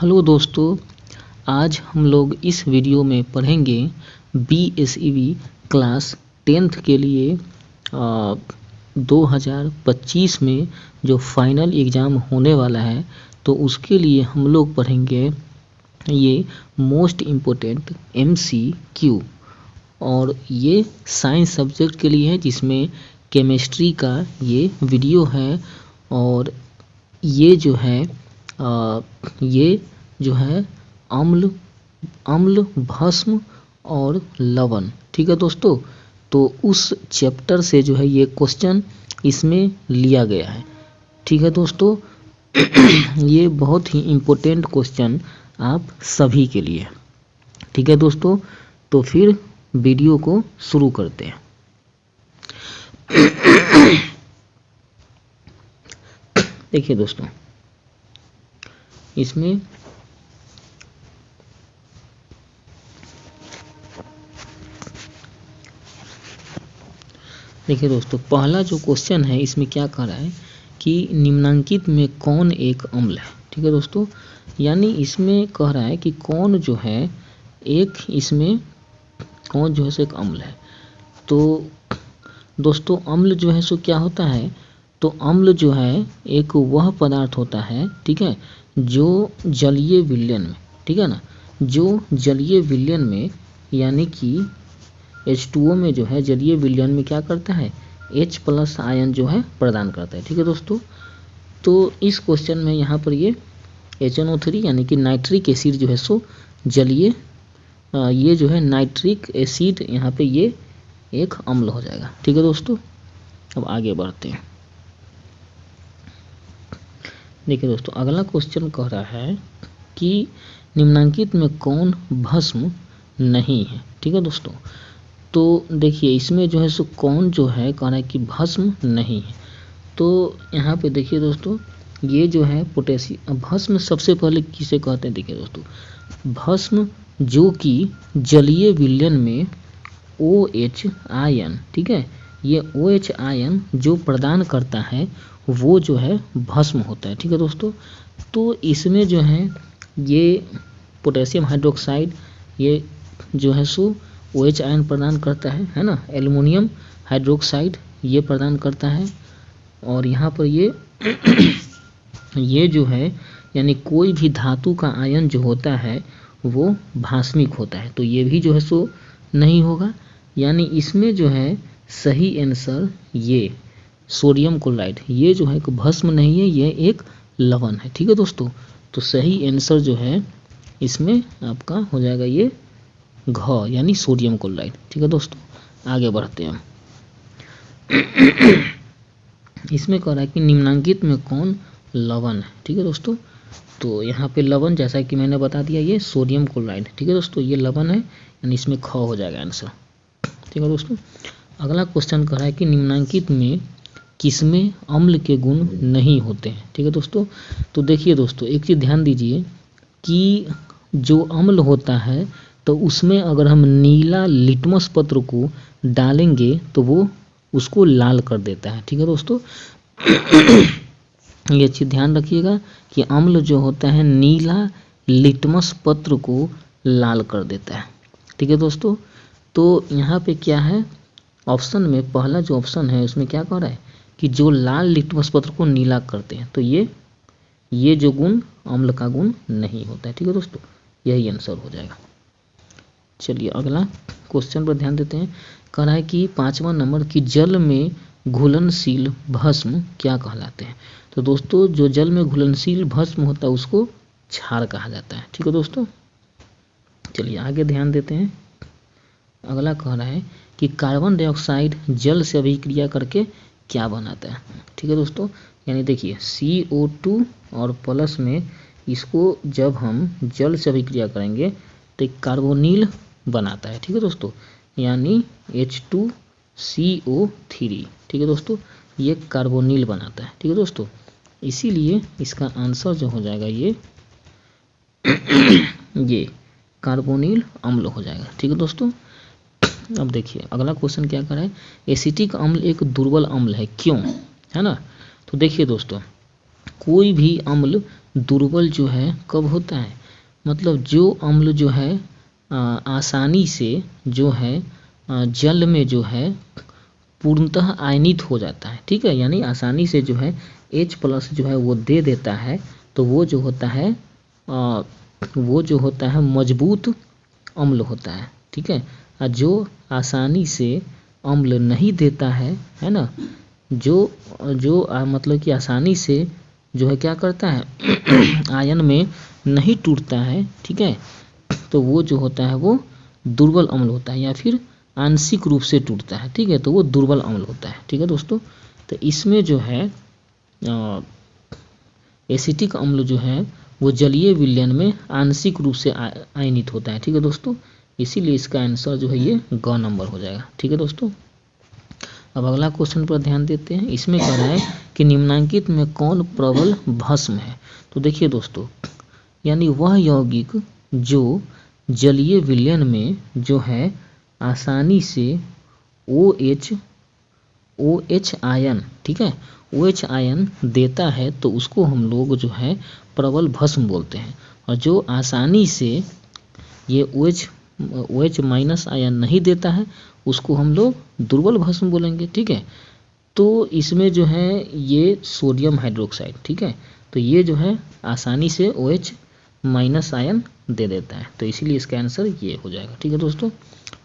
Hello दोस्तों, आज हम लोग इस वीडियो में पढ़ेंगे BSEB क्लास 10th के लिए 2025 में जो फाइनल एग्ज़ाम होने वाला है, तो उसके लिए हम लोग पढ़ेंगे ये मोस्ट इम्पोर्टेंट MCQ। और ये साइंस सब्जेक्ट के लिए है, जिसमें केमिस्ट्री का ये वीडियो है। और ये जो है अम्ल भस्म और लवण, ठीक है दोस्तों। तो उस चैप्टर से जो है ये क्वेश्चन इसमें लिया गया है, ठीक है दोस्तों। ये बहुत ही इम्पोर्टेंट क्वेश्चन आप सभी के लिए, ठीक है दोस्तों। तो फिर वीडियो को शुरू करते हैं। देखिए दोस्तों, इसमें देखिए दोस्तों, पहला जो क्वेश्चन है इसमें क्या कह रहा है कि निम्नांकित में कौन एक अम्ल है, ठीक है दोस्तों। यानी इसमें कह रहा है कि कौन जो है एक अम्ल है। तो दोस्तों, अम्ल जो है सो क्या होता है, तो अम्ल जो है एक वह पदार्थ होता है, ठीक है, जो जलीय विलयन में, ठीक है ना, जो जलीय विलयन में यानी कि H2O में जो है जलीय विलयन में क्या करता है, H+ आयन जो है प्रदान करता है, ठीक है दोस्तों। तो इस क्वेश्चन में यहाँ पर ये HNO3 यानी कि नाइट्रिक एसिड जो है सो जलीय, ये जो है नाइट्रिक एसिड यहाँ पे ये एक अम्ल हो जाएगा, ठीक है दोस्तों। अब आगे बढ़ते हैं। देखिए दोस्तों, अगला क्वेश्चन कह रहा है कि निम्नांकित में कौन भस्म नहीं है, ठीक है दोस्तों। तो देखिए, इसमें जो है सो कौन जो है कह रहा है कि भस्म नहीं है। तो यहाँ पे देखिए दोस्तों, ये जो है पोटेशियम भस्म सबसे पहले किसे कहते हैं। देखिए दोस्तों, भस्म जो कि जलीय विलयन में OH आयन, ठीक है, ये OH आयन जो प्रदान करता है वो जो है भस्म होता है, ठीक है दोस्तों। तो इसमें जो है ये पोटेशियम हाइड्रोक्साइड ये जो है सो OH आयन प्रदान करता है ना। एल्युमिनियम हाइड्रोक्साइड ये प्रदान करता है। और यहाँ पर ये जो है यानी कोई भी धातु का आयन जो होता है वो भास्मिक होता है, तो ये भी जो है सो नहीं होगा। यानी इसमें जो है सही आंसर ये सोडियम क्लोराइड, ये जो है एक भस्म नहीं है, ये एक लवण है, ठीक है दोस्तों। तो सही आंसर जो है इसमें आपका हो जाएगा ये घ यानी सोडियम क्लोराइड, ठीक है दोस्तों। आगे बढ़ते हैं। इसमें कह रहा है कि निम्नांकित में कौन लवण है, ठीक है दोस्तों। तो यहाँ पे लवण जैसा कि मैंने बता दिया ये सोडियम क्लोराइड, ठीक है दोस्तों, ये लवण है, यानी इसमें ख हो जाएगा आंसर, ठीक है दोस्तों। अगला क्वेश्चन कह रहा है कि निम्नांकित में किसमें अम्ल के गुण नहीं होते हैं, ठीक है दोस्तों। तो देखिए दोस्तों, एक चीज़ ध्यान दीजिए कि जो अम्ल होता है तो उसमें अगर हम नीला लिटमस पत्र को डालेंगे तो वो उसको लाल कर देता है, ठीक है दोस्तों। ये चीज़ ध्यान रखिएगा कि अम्ल जो होता है नीला लिटमस पत्र को लाल कर देता है, ठीक है दोस्तों। तो यहाँ पे क्या है, ऑप्शन में पहला जो ऑप्शन है उसमें क्या कह रहा है कि जो लाल लिटमस पत्र को नीला करते हैं, तो ये जो गुण अम्ल का गुण नहीं होता है, ठीक है दोस्तों, यही आंसर हो जाएगा। चलिए अगला क्वेश्चन पर ध्यान देते हैं। कह रहा है कि 5वां नंबर की जल में घुलनशील भस्म क्या कहलाते हैं। तो दोस्तों, जो जल में घुलनशील भस्म होता है उसको क्षार कहा जाता है, ठीक है दोस्तों। चलिए आगे ध्यान देते हैं। अगला कह रहा है कि कार्बन डाइऑक्साइड जल से अभिक्रिया करके क्या बनाता है, ठीक है दोस्तों। यानी देखिए CO2 और प्लस में इसको जब हम जल से अभिक्रिया करेंगे तो कार्बोनिल बनाता है, ठीक है दोस्तों, यानी H2CO3, ठीक है दोस्तों, ये कार्बोनिल बनाता है, ठीक है दोस्तों। इसीलिए इसका आंसर जो हो जाएगा ये कार्बोनिल अम्ल हो जाएगा, ठीक है दोस्तों। अब देखिए अगला क्वेश्चन क्या कर रहा है, एसिटिक अम्ल एक दुर्बल अम्ल है, क्यों, है ना। तो देखिए दोस्तों, कोई भी अम्ल दुर्बल जो है कब होता है, मतलब जो अम्ल जो है आसानी से जो है जल में जो है पूर्णतः आयनित हो जाता है, ठीक है, यानी आसानी से जो है H+ जो है वो दे देता है, तो वो जो होता है मजबूत अम्ल होता है, ठीक है। और जो आसानी से अम्ल नहीं देता है ना, जो मतलब कि आसानी से जो है क्या करता है आयन में नहीं टूटता है, ठीक है, तो वो जो होता है वो दुर्बल अम्ल होता है, या फिर आंशिक रूप से टूटता है, ठीक है, तो वो दुर्बल अम्ल होता है, ठीक है दोस्तों। तो इसमें जो है एसिटिक अम्ल जो है वो जलीय विलयन में आंशिक रूप से आयनित होता है, ठीक है दोस्तों, इसीलिए इसका आंसर जो है ये ग नंबर हो जाएगा, ठीक है दोस्तों। अब अगला क्वेश्चन पर ध्यान देते हैं। इसमें कह रहा है कि निम्नांकित में कौन प्रबल भस्म है। तो देखिए दोस्तों, यानी वह यौगिक जो जलीय विलयन में जो है आसानी से OH आयन, ठीक है, OH आयन देता है, तो उसको हम लोग जो है प्रबल भस्म बोलते हैं। और जो आसानी से ये OH- आयन नहीं देता है, उसको हम लोग दुर्बल भस्म बोलेंगे, ठीक है। तो इसमें जो है ये सोडियम हाइड्रोक्साइड, ठीक है, तो ये जो है आसानी से OH- आयन दे देता है, तो इसीलिए इसका आंसर ये हो जाएगा, ठीक है दोस्तों।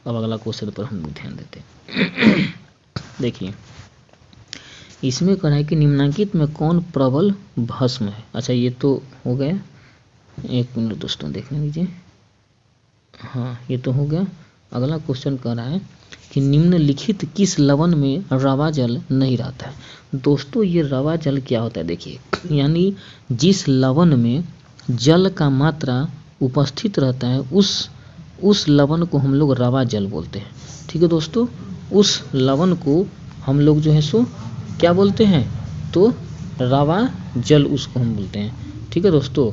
अब अगला क्वेश्चन पर हम ध्यान देते हैं। देखिए, इसमें कह रहा है कि निम्नांकित में कौन प्रबल भस्म है। अच्छा, ये तो हो गया, एक मिनट दोस्तों देख लीजिए, हाँ ये तो हो गया। अगला क्वेश्चन कह रहा है कि निम्नलिखित किस लवण में रवा जल नहीं रहता है। दोस्तों, ये रवा जल क्या होता है, देखिए, यानी जिस लवण में जल का मात्रा उपस्थित रहता है उस लवण को हम लोग रवा जल बोलते हैं, ठीक है दोस्तों। उस लवण को हम लोग जो है सो क्या बोलते हैं, तो रवा जल उसको हम बोलते हैं, ठीक है दोस्तों।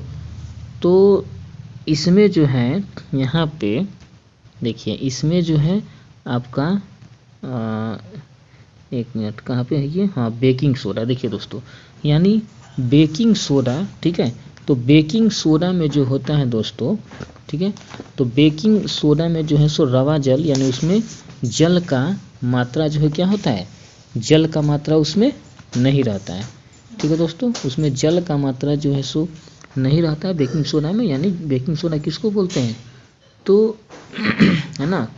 तो इसमें जो है यहाँ पे देखिए, इसमें जो है आपका एक मिनट कहाँ पे है ये, हाँ बेकिंग सोडा। देखिए दोस्तों, यानी बेकिंग सोडा, ठीक है, तो बेकिंग सोडा में जो होता है दोस्तों, ठीक है, तो बेकिंग सोडा में जो है सो रवा जल, यानी उसमें जल का मात्रा जो है क्या होता है, जल का मात्रा उसमें नहीं रहता है, ठीक है दोस्तों, उसमें जल का मात्रा जो है सो नहीं रहता है बेकिंग सोडा में। यानी बेकिंग सोडा किसको बोलते हैं, तो है ना,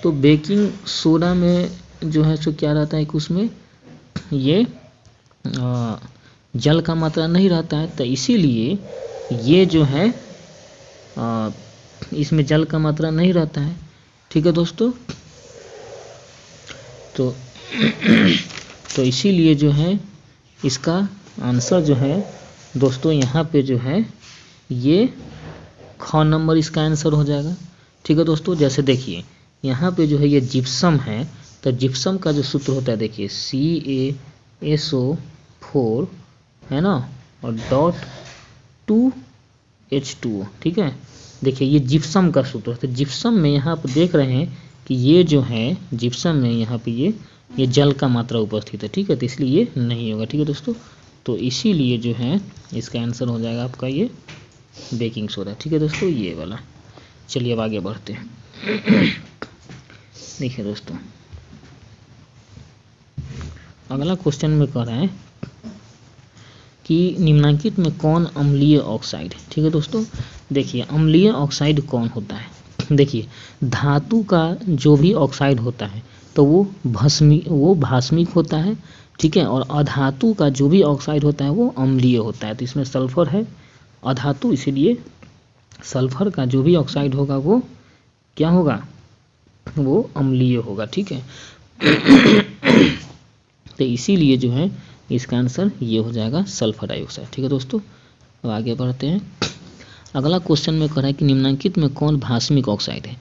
तो बेकिंग सोडा में जो है सो क्या रहता है कि उसमें ये जल का मात्रा नहीं रहता है, तो इसीलिए ये जो है इसमें जल का मात्रा नहीं रहता है, ठीक है दोस्तों। तो इसीलिए जो है इसका आंसर जो है दोस्तों यहाँ पे जो है ये ख नंबर इसका आंसर हो जाएगा, ठीक है दोस्तों। जैसे देखिए यहाँ पे जो है ये जिप्सम है, तो जिप्सम का जो सूत्र होता है देखिए CaSO4 है ना, और .2H2O, ठीक है। देखिए ये जिप्सम का सूत्र है, तो जिप्सम में यहाँ पर देख रहे हैं कि ये जो है जिप्सम में यहाँ पे ये जल का मात्रा उपस्थित है, ठीक है, तो इसलिए ये नहीं होगा, ठीक है दोस्तों। तो इसीलिए जो है इसका आंसर हो जाएगा आपका ये बेकिंग सोडा, ठीक है दोस्तों, ये वाला। चलिए अब आगे बढ़ते हैं। देखिए दोस्तों, अगला क्वेश्चन में कह रहा है कि निम्नांकित में कौन अम्लीय ऑक्साइड है, ठीक है दोस्तों। देखिए, अम्लीय ऑक्साइड कौन होता है, देखिए धातु का जो भी ऑक्साइड होता है तो वो भास्मिक होता है, ठीक है, और अधातु का जो भी ऑक्साइड होता है वो अम्लीय होता है। तो इसमें सल्फर है अधातु, इसीलिए सल्फर का जो भी ऑक्साइड होगा वो क्या होगा, वो अम्लीय होगा, ठीक है। तो इसीलिए जो है इसका आंसर ये हो जाएगा सल्फर डाइऑक्साइड, ठीक है दोस्तों। अब आगे बढ़ते हैं। अगला क्वेश्चन में कह रहा है कि निम्नांकित में कौन भास्मिक ऑक्साइड है।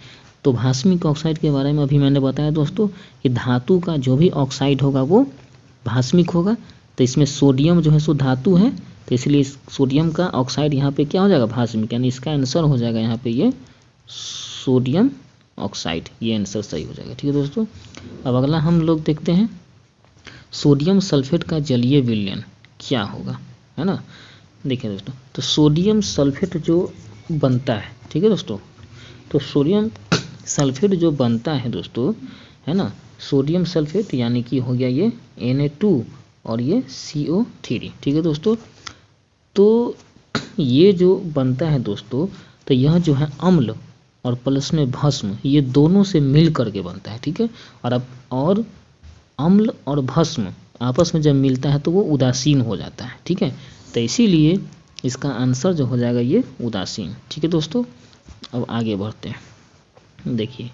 तो भास्मिक ऑक्साइड के बारे में अभी मैंने बताया दोस्तों कि धातु का जो भी ऑक्साइड होगा वो भास्मिक होगा। तो इसमें सोडियम जो है सो धातु है, तो इसलिए सोडियम का ऑक्साइड यहाँ पे क्या हो जाएगा, भास्मिक, यानी इसका आंसर हो जाएगा यहाँ पे ये सोडियम ऑक्साइड, ये आंसर सही हो जाएगा, ठीक है दोस्तों। अब अगला हम लोग देखते हैं सोडियम सल्फेट का जलीय विलयन क्या होगा, है ना। देखिए दोस्तों, तो सोडियम सल्फेट जो बनता है, ठीक है दोस्तों, तो सोडियम सल्फेट जो बनता है दोस्तों, है ना, सोडियम सल्फेट यानी कि हो गया ये Na2 और ये CO3, ठीक है दोस्तों। तो ये जो बनता है दोस्तों, तो यह जो है अम्ल और प्लस में भस्म, ये दोनों से मिल करके बनता है, ठीक है। और अम्ल और भस्म आपस में जब मिलता है तो वो उदासीन हो जाता है, ठीक है। तो इसीलिए इसका आंसर जो हो जाएगा ये उदासीन, ठीक है दोस्तों। अब आगे बढ़ते हैं। देखिए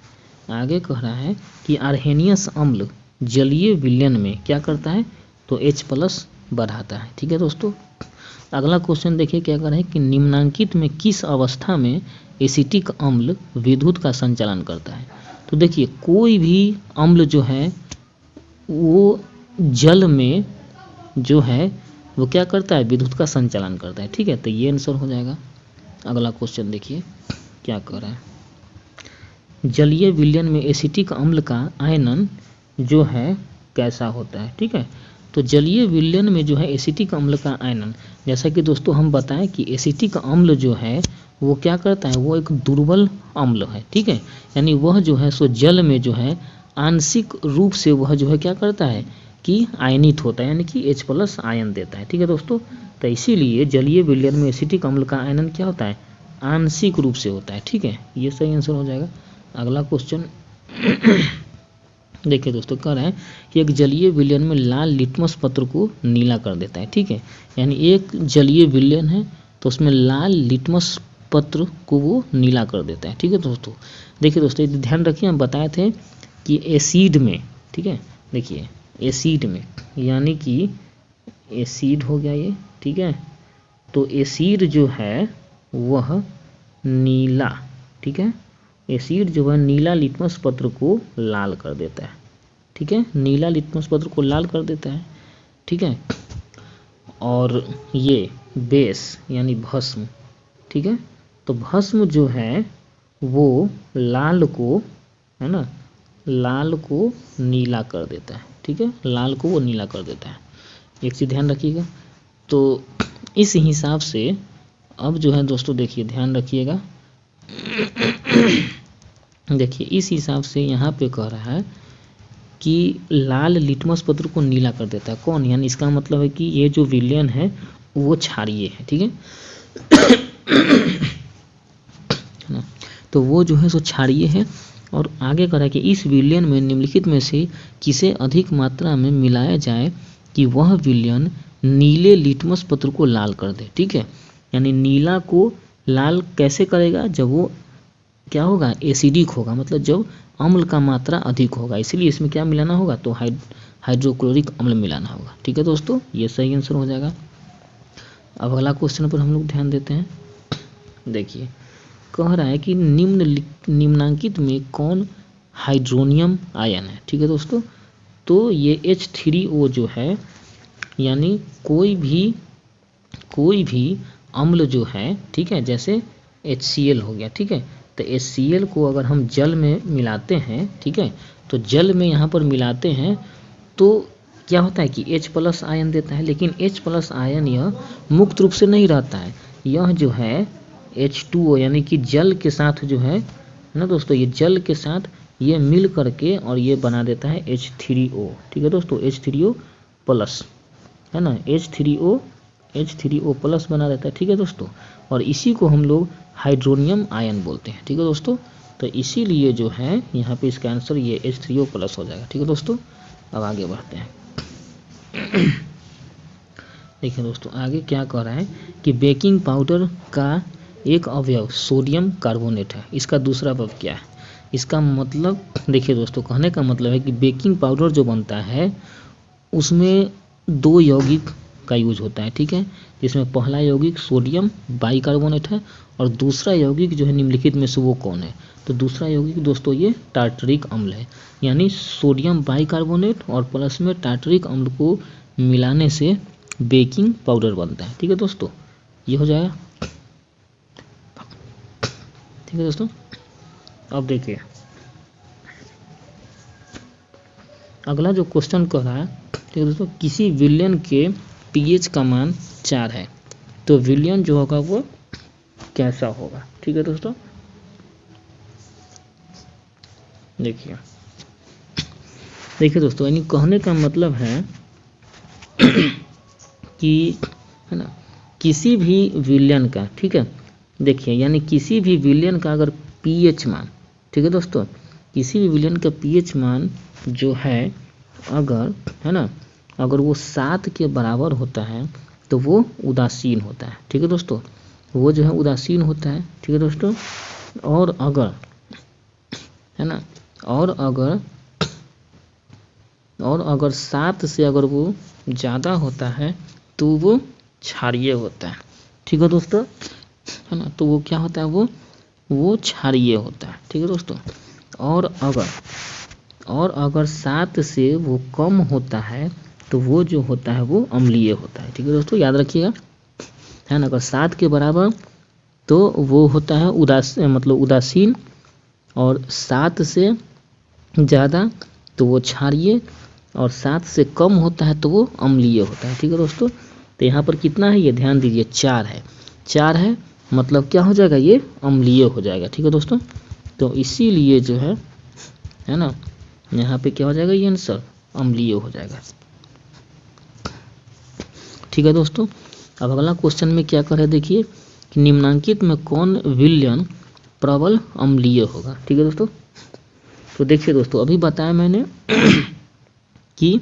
आगे कह रहा है कि आर्हेनियस अम्ल जलीय विलयन में क्या करता है, तो H+ बढ़ाता है, ठीक है दोस्तों। अगला क्वेश्चन देखिए क्या कर रहा है कि निम्नांकित में किस अवस्था में एसिटिक अम्ल विद्युत का संचालन करता है। तो देखिए कोई भी अम्ल जो है वो जल में जो है वो क्या करता है, विद्युत का संचालन करता है, ठीक है। तो ये आंसर हो जाएगा। अगला क्वेश्चन देखिए क्या कर रहा है, जलीय विलयन में एसिटिक अम्ल का आयनन जो है कैसा होता है, ठीक है। तो जलीय विलयन में जो है एसिटिक अम्ल का आयनन, जैसा कि दोस्तों हम बताएं कि एसिटिक अम्ल जो है वो क्या करता है, वो एक दुर्बल अम्ल है, ठीक है। यानी वह जो है सो जल में जो है आंशिक रूप से वह जो है क्या करता है कि आयनित होता है, यानी कि H+ आयन देता है, ठीक है दोस्तों। तो इसीलिए जलीय विलयन में एसिटिक अम्ल का आयनन क्या होता है, आंशिक रूप से होता है, ठीक है। ये सही आंसर हो जाएगा। अगला क्वेश्चन देखिए दोस्तों, कह रहा है कि एक जलीय विलयन में लाल लिटमस पत्र को नीला कर देता है, ठीक है। यानी एक जलीय विलयन है तो उसमें लाल लिटमस पत्र को वो नीला कर देता है, ठीक है दोस्तों। देखिए दोस्तों ध्यान रखिए, हम बताए थे कि एसिड में, ठीक है, देखिए एसिड में यानी कि एसिड हो गया ये, ठीक है। तो एसिड जो है वह नीला, ठीक है, एसिड जो है नीला लिटमस पत्र को लाल कर देता है, ठीक है, नीला लिटमस पत्र को लाल कर देता है, ठीक है। और ये बेस यानी भस्म, ठीक है, तो भस्म जो है वो लाल को, है ना, लाल को नीला कर देता है, ठीक है, लाल को वो नीला कर देता है। एक चीज़ ध्यान रखिएगा। तो इस हिसाब से अब जो है दोस्तों देखिए ध्यान रखिएगा, देखिए इस हिसाब से यहाँ पे कह रहा है कि लाल लिटमस पत्र को नीला कर देता है कौन, यानी इसका मतलब है कि ये जो विलयन है वो क्षारीय है, ठीक है ना, तो वो जो है सो क्षारीय है। और आगे कह रहा है कि इस विलयन में निम्नलिखित में से किसे अधिक मात्रा में मिलाया जाए कि वह विलयन नीले लिटमस पत्र को लाल कर दे, ठीक है। यानी नीला को लाल कैसे करेगा, जब वो क्या होगा, एसिडिक होगा, मतलब जब अम्ल का मात्रा अधिक होगा, इसीलिए इसमें क्या मिलाना होगा, तो हाइड्रोक्लोरिक अम्ल मिलाना होगा, ठीक है दोस्तों। ये सही आंसर हो जाएगा। अब अगला क्वेश्चन पर हम लोग ध्यान देते हैं। देखिए कह रहा है कि निम्नांकित में कौन हाइड्रोनियम आयन है, ठीक है दोस्तों। तो ये H3O जो है, यानी कोई भी अम्ल जो है, ठीक है, जैसे HCl हो गया, ठीक है। तो HCl को अगर हम जल में मिलाते हैं, ठीक है, तो जल में यहाँ पर मिलाते हैं तो क्या होता है कि H+ आयन देता है, लेकिन H+ आयन यह मुक्त रूप से नहीं रहता है, यह जो है H2O यानी कि जल के साथ जो है ना दोस्तों, ये जल के साथ ये मिल करके और ये बना देता है H3O, ठीक है दोस्तों, H3O+ है ना, H3O+ बना देता है, ठीक है दोस्तों। और इसी को हम लोग हाइड्रोनियम आयन बोलते हैं, ठीक है दोस्तों। तो इसीलिए जो है यहाँ पे इसका आंसर ये H3O+ हो जाएगा, ठीक है दोस्तों। अब आगे बढ़ते हैं। देखिए दोस्तों आगे क्या कह रहा है कि बेकिंग पाउडर का एक अवयव सोडियम कार्बोनेट है, इसका दूसरा अवयव क्या है। इसका मतलब देखिए दोस्तों, कहने का मतलब है कि बेकिंग पाउडर जो बनता है उसमें 2 यौगिक का यूज होता है, ठीक है, जिसमें पहला यौगिक सोडियम बाइकार्बोनेट है और दूसरा यौगिक जो है निम्नलिखित में से वो कौन है। तो दूसरा यौगिक दोस्तों ये टार्टरिक अम्ल है, यानी सोडियम बाइकार्बोनेट और प्लस में टार्टरिक अम्ल को मिलाने से बेकिंग पाउडर बनता है, ठीक है दोस्तों। ये हो जाएगा, ठीक है दोस्तों। अब देखिए अगला जो क्वेश्चन कह रहा है, ठीक है दोस्तों, किसी विलयन के pH का मान 4 है, तो विलयन जो होगा वो कैसा होगा। ठीक है दोस्तों, देखिए दोस्तों, यानी कहने का मतलब है कि है ना, किसी भी विलयन का, ठीक है, देखिए यानी किसी भी विलयन का अगर पीएच मान, ठीक है दोस्तों, किसी भी विलयन का पीएच मान जो है अगर, है ना, अगर वो 7 के बराबर होता है तो वो उदासीन होता है। ठीक है दोस्तों, वो जो है उदासीन होता है। ठीक है दोस्तों, और अगर, है ना, और अगर 7 से अगर वो ज़्यादा होता है तो वो क्षारीय होता है। ठीक है दोस्तों, है ना, तो वो क्या होता है, वो क्षारीय होता है। ठीक है दोस्तों, और अगर 7 से वो कम होता है तो वो जो होता है वो अम्लीय होता है। ठीक है दोस्तों, याद रखिएगा, है ना, अगर 7 के बराबर तो वो होता है उदासीन, और 7 से ज़्यादा तो वो क्षारीय, और 7 से कम होता है तो वो अम्लीय होता है। ठीक है दोस्तों, तो यहाँ पर कितना है ये ध्यान दीजिए, 4 है, मतलब क्या हो जाएगा, ये अम्लीय हो जाएगा। ठीक है दोस्तों, तो इसीलिए जो है ना, यहाँ पे क्या हो जाएगा, ये आंसर अम्लीय हो जाएगा। ठीक है दोस्तों, अब अगला क्वेश्चन में क्या कर रहे हैं, देखिए कि निम्नांकित में कौन विलयन प्रबल अम्लीय होगा। ठीक है दोस्तों, तो देखिए दोस्तों, अभी बताया मैंने कि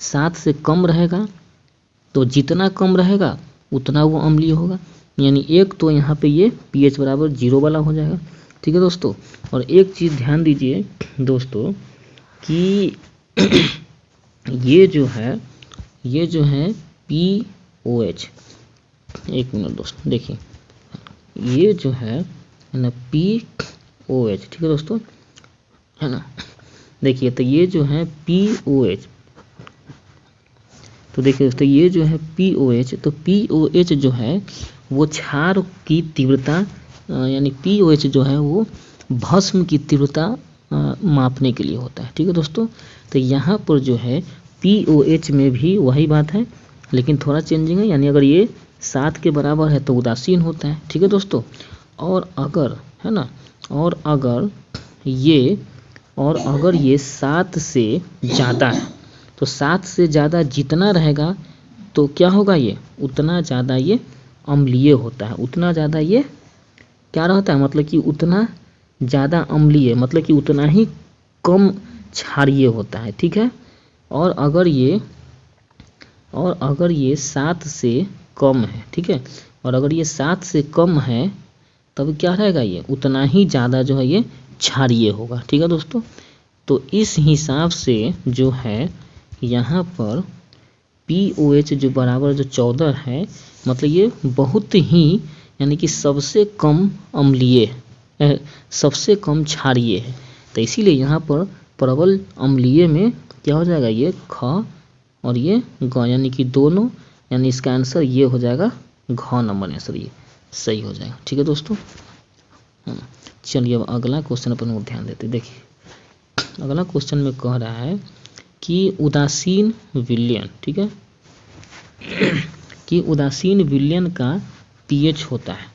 7 से कम रहेगा, तो जितना कम रहेगा उतना वो अम्लीय होगा, यानी एक तो यहाँ पे ये pH बराबर 0 वाला हो जाएगा। ठीक है दोस्तों, और एक चीज़ ध्यान दीजिए दोस्तों कि ये जो है POH, एक मिनट दोस्तों, देखिए ये जो है ना POH, ठीक है दोस्तों, है ना, देखिए तो ये जो है POH, तो देखिए दोस्तों ये जो है POH, तो POH जो है वो क्षार की तीव्रता, यानी POH जो है वो भस्म की तीव्रता मापने के लिए होता है। ठीक है दोस्तों, तो यहाँ पर जो है POH में भी वही बात है, लेकिन थोड़ा चेंजिंग है, यानी अगर ये 7 के बराबर है तो उदासीन होता है। ठीक है दोस्तों, और अगर, है ना, और अगर ये 7 से ज़्यादा है, तो 7 से ज़्यादा जितना रहेगा तो क्या होगा, ये उतना ज़्यादा ये अम्लीय होता है, उतना ज़्यादा ये क्या रहता है, मतलब कि उतना ज़्यादा अम्लीय, मतलब कि उतना ही कम क्षारीय होता है। ठीक है, और अगर ये 7 से कम है, ठीक है, और अगर ये 7 से कम है तब क्या रहेगा, ये उतना ही ज़्यादा जो है ये क्षारीय होगा। ठीक है दोस्तों, तो इस हिसाब से जो है यहाँ पर POH जो बराबर जो 14 है, मतलब ये बहुत ही, यानी कि सबसे कम अम्लीय, सबसे कम क्षारीय है, तो इसीलिए यहाँ पर प्रबल अम्लीय में क्या हो जाएगा, ये ख और ये ग, यानी कि दोनों, यानी इसका आंसर ये हो जाएगा घ नंबर आंसर, ये सही हो जाएगा। ठीक है दोस्तों, चलिए अब अगला क्वेश्चन पर ध्यान देते। देखिए अगला क्वेश्चन में कह रहा है कि उदासीन विलयन, ठीक है, कि उदासीन विलयन का pH होता है।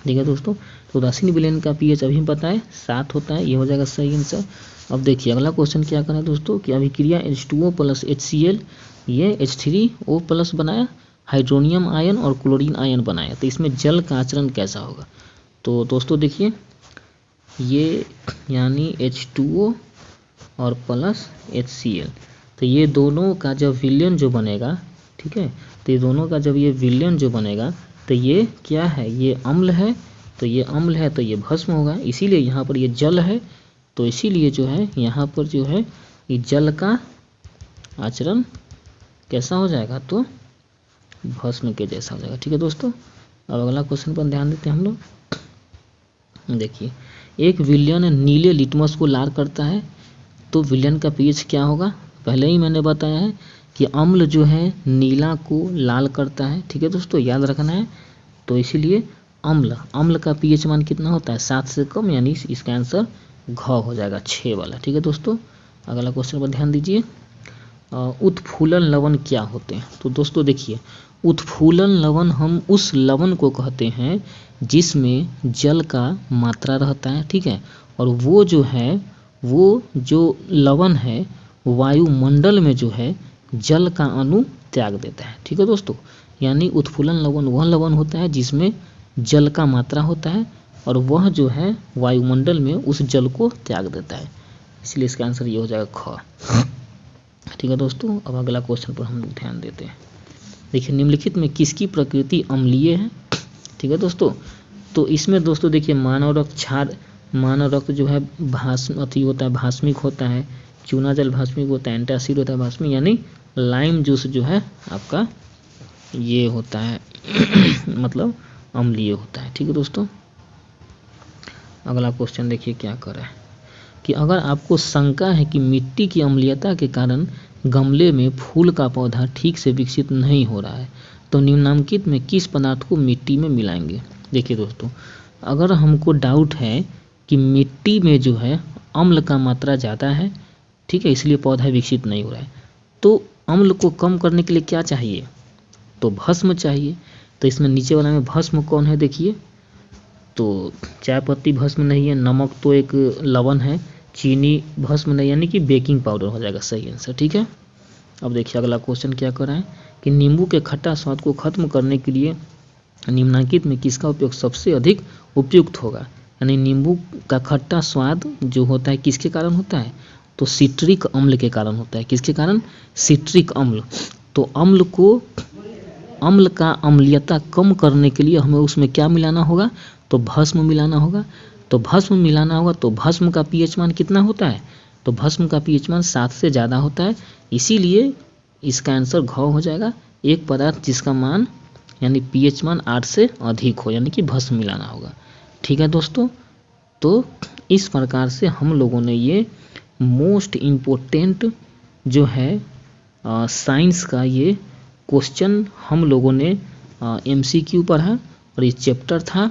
ठीक है दोस्तों, तो उदासीन विलयन का pH अभी पता है 7 होता है, ये हो जाएगा सही आंसर। अब देखिए अगला क्वेश्चन क्या कर रहा है दोस्तों कि अभिक्रिया H2O प्लस HCl ये H3O प्लस बनाया, हाइड्रोनियम आयन और क्लोरीन आयन बनाया, तो इसमें जल का आचरण कैसा होगा। तो दोस्तों देखिए ये यानी H2O और प्लस HCl, तो ये दोनों का जब विलयन जो बनेगा, ठीक है, तो ये दोनों का जब ये विलयन जो बनेगा तो ये क्या है, ये अम्ल है, तो ये अम्ल है तो ये भस्म होगा, इसीलिए यहाँ पर ये जल है, तो इसीलिए जो है यहाँ पर जो है ये जल का आचरण कैसा हो जाएगा, तो भस्म के जैसा हो जाएगा। ठीक है दोस्तों, अब अगला क्वेश्चन पर ध्यान देते हैं हम लोग। देखिए एक विलयन नीले लिटमस को लाल करता है तो विलयन का pH क्या होगा। पहले ही मैंने बताया है कि अम्ल जो है नीला को लाल करता है। ठीक है दोस्तों, याद रखना है, तो इसीलिए अम्ल का pH मान कितना होता है, 7 से कम, यानी इसका आंसर घ हो जाएगा 6 वाला। ठीक है दोस्तों, अगला क्वेश्चन पर ध्यान दीजिए। उत्फूलन लवण क्या होते हैं? तो दोस्तों देखिए, उत्फूलन लवण हम उस लवण को कहते हैं जिसमें जल का मात्रा रहता है, ठीक है, और वो जो लवण है वायुमंडल में जो है जल का अणु त्याग देता है, ठीक है दोस्तों। यानी उत्फूलन लवण वह लवण होता है जिसमें जल का मात्रा होता है और वह जो है वायुमंडल में उस जल को त्याग देता है, इसलिए इसका आंसर ये हो जाएगा ख। ठीक है दोस्तों, अब अगला क्वेश्चन पर हम लोग ध्यान देते हैं। देखिए, निम्नलिखित में किसकी प्रकृति अम्लीय है? ठीक है दोस्तों, तो इसमें दोस्तों देखिए, मानव रक्त जो है भास्मिक होता है, चूना जल भास्मिक होता है, एंटासिड होता है भास्मिक, यानी लाइम जूस जो है आपका ये होता है मतलब अम्लीय होता है। ठीक है दोस्तों, अगला क्वेश्चन देखिए क्या कर रहा है कि अगर आपको शंका है कि मिट्टी की अम्लीयता के कारण गमले में फूल का पौधा ठीक से विकसित नहीं हो रहा है तो निम्नलिखित में किस पदार्थ को मिट्टी में मिलाएंगे? देखिए दोस्तों, अगर हमको डाउट है कि मिट्टी में जो है अम्ल का मात्रा ज़्यादा है, ठीक है, इसलिए पौधा विकसित नहीं हो रहा है, तो अम्ल को कम करने के लिए क्या चाहिए? तो भस्म चाहिए। तो इसमें नीचे वाला में भस्म कौन है? देखिए, तो चाय पत्ती भस्म नहीं है, नमक तो एक लवण है, चीनी भस्म नहीं, यानी कि बेकिंग पाउडर हो जाएगा सही आंसर। ठीक है, अब देखिए अगला क्वेश्चन क्या कर रहा है कि नींबू के खट्टा स्वाद को खत्म करने के लिए निम्नलिखित में किसका उपयोग सबसे अधिक उपयुक्त होगा? यानी नींबू का खट्टा स्वाद जो होता है किसके कारण होता है? तो सिट्रिक अम्ल के कारण होता है। किसके कारण? सिट्रिक अम्ल। तो अम्ल का अम्लीयता कम करने के लिए हमें उसमें क्या मिलाना होगा? तो भस्म मिलाना होगा। तो भस्म मिलाना होगा तो भस्म का पीएच मान कितना होता है? तो भस्म का पीएच मान 7 से ज़्यादा होता है, इसीलिए इसका आंसर घ हो जाएगा। एक पदार्थ जिसका मान यानी पीएच मान 8 से अधिक हो, यानी कि भस्म मिलाना होगा। ठीक है दोस्तों, तो इस प्रकार से हम लोगों ने ये मोस्ट इम्पोर्टेंट जो है साइंस का ये क्वेश्चन हम लोगों ने एमसीक्यू पढ़ा और ये चैप्टर था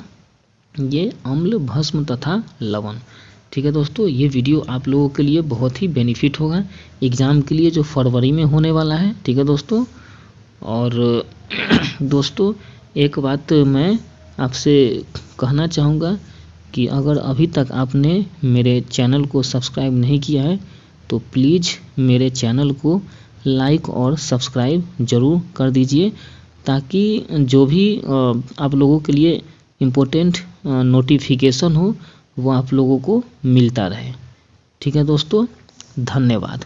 ये अम्ल, भस्म तथा लवण। ठीक है दोस्तों, ये वीडियो आप लोगों के लिए बहुत ही बेनिफिट होगा एग्ज़ाम के लिए जो फरवरी में होने वाला है। ठीक है दोस्तों, और दोस्तों एक बात मैं आपसे कहना चाहूँगा कि अगर अभी तक आपने मेरे चैनल को सब्सक्राइब नहीं किया है तो प्लीज़ मेरे चैनल को लाइक और सब्सक्राइब ज़रूर कर दीजिए, ताकि जो भी आप लोगों के लिए इम्पोर्टेंट नोटिफिकेशन हो वो आप लोगों को मिलता रहे। ठीक है दोस्तों, धन्यवाद।